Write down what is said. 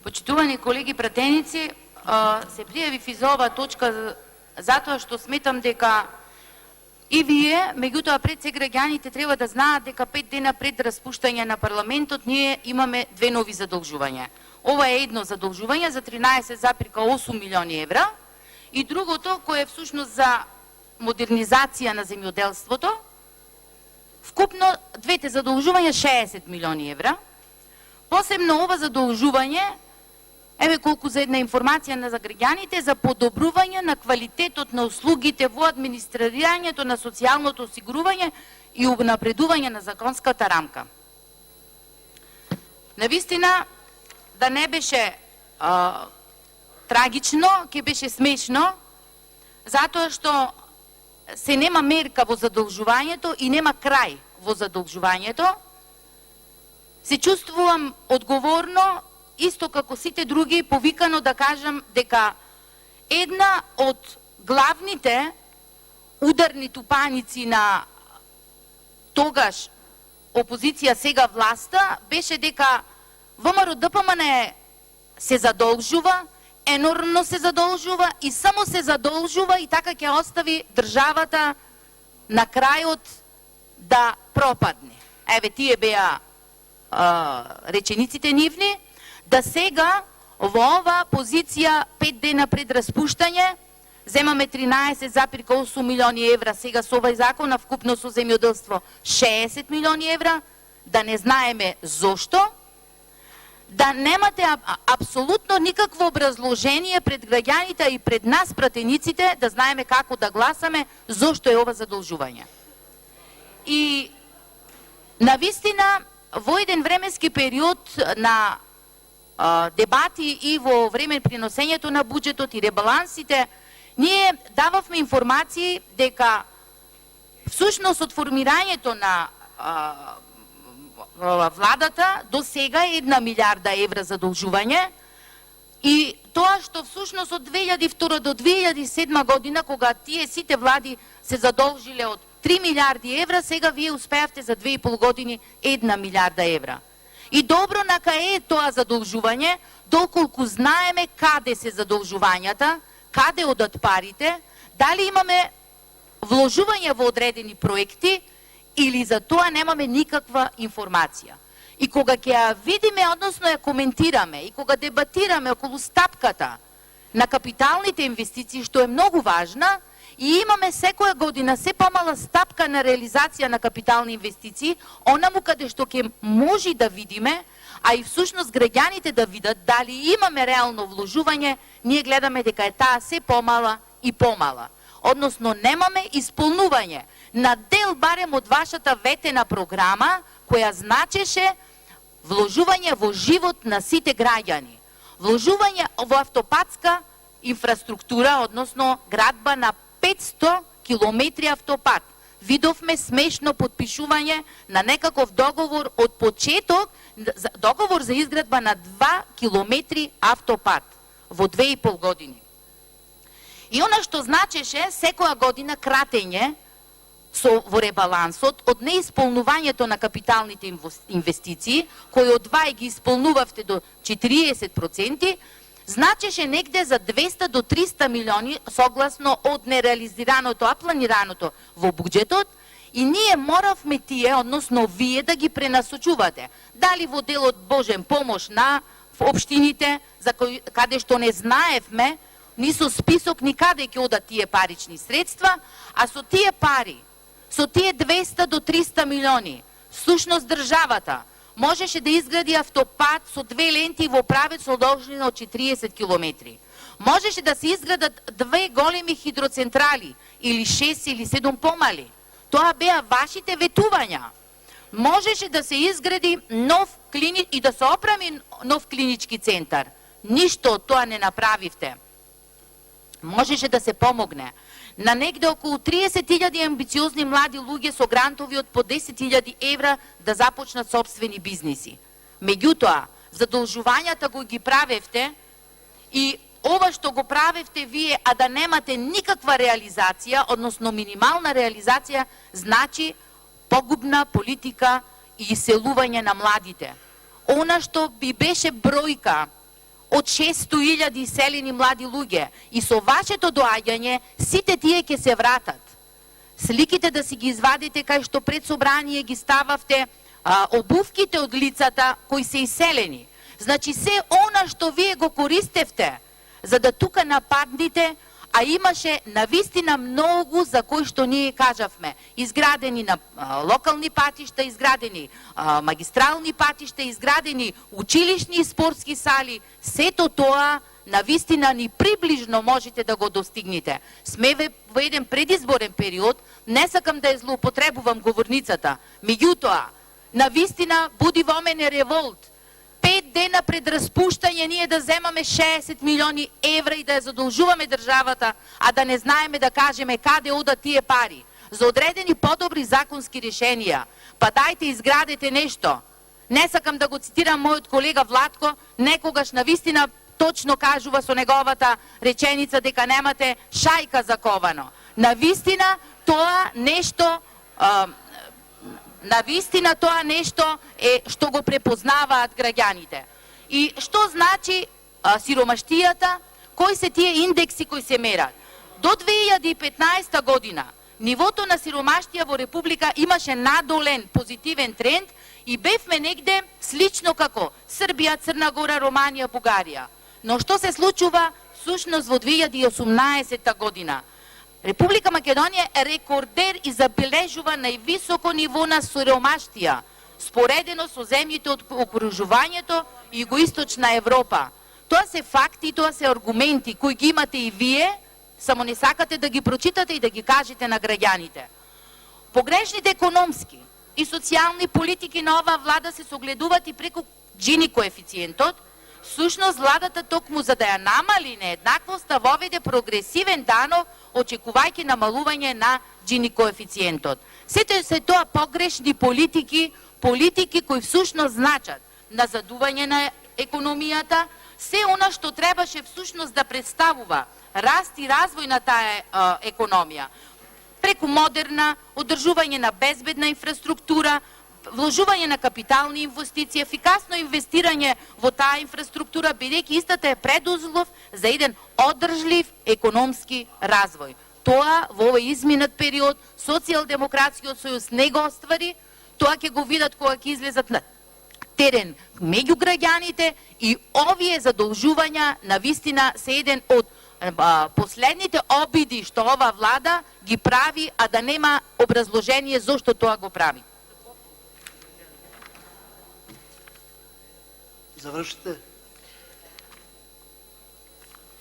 Почитувани колеги пратеници, се пријавив из оваа точка затоа што сметам дека и вие, меѓутоа пред се граѓаните треба да знаат дека 5 дена пред распуштање на парламентот ние имаме две нови задолжувања. Ова е едно задолжување за 13,8 милиони евра и другото кое е всушност за модернизација на земјоделството. Вкупно двете задолжувања 60 милиони евра. Посебно ова задолжување, еве колку за една информација за граѓаните, за подобрување на квалитетот на услугите во администрирањето на социјалното осигурување и унапредување на законската рамка. Навистина, да не беше трагично, ќе беше смешно, затоа што се нема мерка во задолжувањето и нема крај во задолжувањето. Се чувствувам одговорно, исто како сите други, повикано да кажам дека една од главните ударни тупаници на тогаш опозиција, сега власта, беше дека ВМРО-ДПМН се задолжува, енормно се задолжува и само се задолжува и така ќе остави државата на крајот да пропадне. Еве, тие беа речениците нивни, да сега во ова позиција 5 дена пред распуштање земаме 13,8 милиони евра сега со овај закон, а вкупно со земјоделство 60 милиони евра, да не знаеме зошто, да немате апсолутно никакво образложение пред граѓаните и пред нас пратениците да знаеме како да гласаме, зошто е ова задолжување. И навистина во еден временски период на дебати и во време приносењето на буџетот и ребалансите, ние дававме информации дека всушност од формирањето на владата до сега е 1 милиарда евра задолжување и тоа што всушност од 2002 до 2007 година, кога тие сите влади се задолжиле од 3 милиарди евра, сега вие успеавте за 2,5 години 1 милиарда евра. И добро на кај е тоа задолжување, доколку знаеме каде се задолжувањата, каде одат парите, дали имаме вложување во одредени проекти или за тоа немаме никаква информација. И кога ќе ја видиме, односно ја коментираме, и кога дебатираме околу стапката на капиталните инвестиции, што е многу важна, и имаме секоја година се помала стапка на реализација на капитални инвестиции, онаму каде што ќе може да видиме, а и всушност граѓаните да видат дали имаме реално вложување, ние гледаме дека е таа се помала и помала. Односно немаме исполнување на дел барем од вашата ветена програма, која значеше вложување во живот на сите граѓани. Вложување во автопатска инфраструктура, односно градба на 500 километри автопат. Видовме смешно подпишување на некаков договор од почеток, договор за изградба на 2 километри автопат во 2,5 години. И она што значеше секоја година кратење во ребалансот од неисполнувањето на капиталните инвестиции, кои од 2 ги исполнувавте до 40%, значеше негде за 200 до 300 милиони согласно од нереализираното, а планираното во буџетот, и ние моравме тие, односно вие, да ги пренасочувате. Дали во делот Божен помош на општините, за каде што не знаевме, ни со список ни каде ќе одат тие парични средства, а со тие пари, со тие 200 до 300 милиони, всушност државата можеше да изгради автопат со 2 ленти во правец со должина од 40 километри. Можеше да се изградат 2 големи хидроцентрали, или 6 или 7 помали. Тоа беа вашите ветувања. Можеше да се изгради нов и да се опреми нов клинички центар. Ништо од тоа не направивте. Можеше да се помогне на негде околу 30.000 амбициозни млади луѓе со грантови од по 10.000 евра да започнат собствени бизниси. Меѓутоа, задолжувањата го ги правевте и ова што го правевте вие, а да немате никаква реализација, односно минимална реализација, значи погубна политика и иселување на младите. Она што би беше бројка од 600.000 селени млади луѓе. И со вашето доаѓање, сите тие ќе се вратат. Сликите да си ги извадите, кај што пред собрание ги стававте, обувките од лицата кои се иселени. Значи се она што вие го користевте, за да тука нападните, а имаше навистина многу за кои што ние кажавме. Изградени на локални патишта, изградени магистрални патишта, изградени училишни и спортски сали. Сето тоа навистина ни приближно можете да го достигнете. Сме во еден предизборен период, не сакам да ја злоупотребувам говорницата. Меѓутоа, навистина буди во мене револт. 5 дена пред распуштање ние да земаме 60 милиони евра и да ја задолжуваме државата, а да не знаеме да кажеме каде одат тие пари. За одредени подобри законски решенија, па дајте изградете нешто. Не сакам да го цитирам мојот колега Владко, некогаш навистина точно кажува со неговата реченица дека немате шајка заковано. Навистина тоа нешто навистина тоа нешто е што го препознаваат граѓаните. И што значи сиромаштијата, кои се тие индекси кои се мерат? До 2015 година нивото на сиромаштија во Република имаше надолен позитивен тренд и бевме негде слично како Србија, Црна Гора, Романија, Бугарија. Но што се случува всушност во 2018 година? Република Македонија е рекордер и забележува највисоко ниво на сиромаштија, споредено со земјите од окружувањето и југоисточна Европа. Тоа се факти, тоа се аргументи кои ги имате и вие, само не сакате да ги прочитате и да ги кажете на граѓаните. Погрешните економски и социјални политики на оваа влада се согледуваат и преку Джини коефициентот. Всушност, владата токму за да ја намали нееднаквоста воведе прогресивен данок, очекувајќи намалување на Джини коефициентот. Сето се тоа погрешни политики, политики кои всушност значат назадување на економијата, се она што требаше всушност да представува раст и развој на таа економија. Преку модерна, одржување на безбедна инфраструктура, вложување на капитални инвестиции, ефикасно инвестирање во таа инфраструктура, бидејќи истата е предуслов за еден одржлив економски развој. Тоа во овој изминат период Социјалдемократскиот сојуз не го оствари, тоа ќе го видат кога ќе излезат на терен меѓу граѓаните и овие задолжувања навистина се еден од последните обиди што ова влада ги прави, а да нема образложение зошто тоа го прави. Завършите.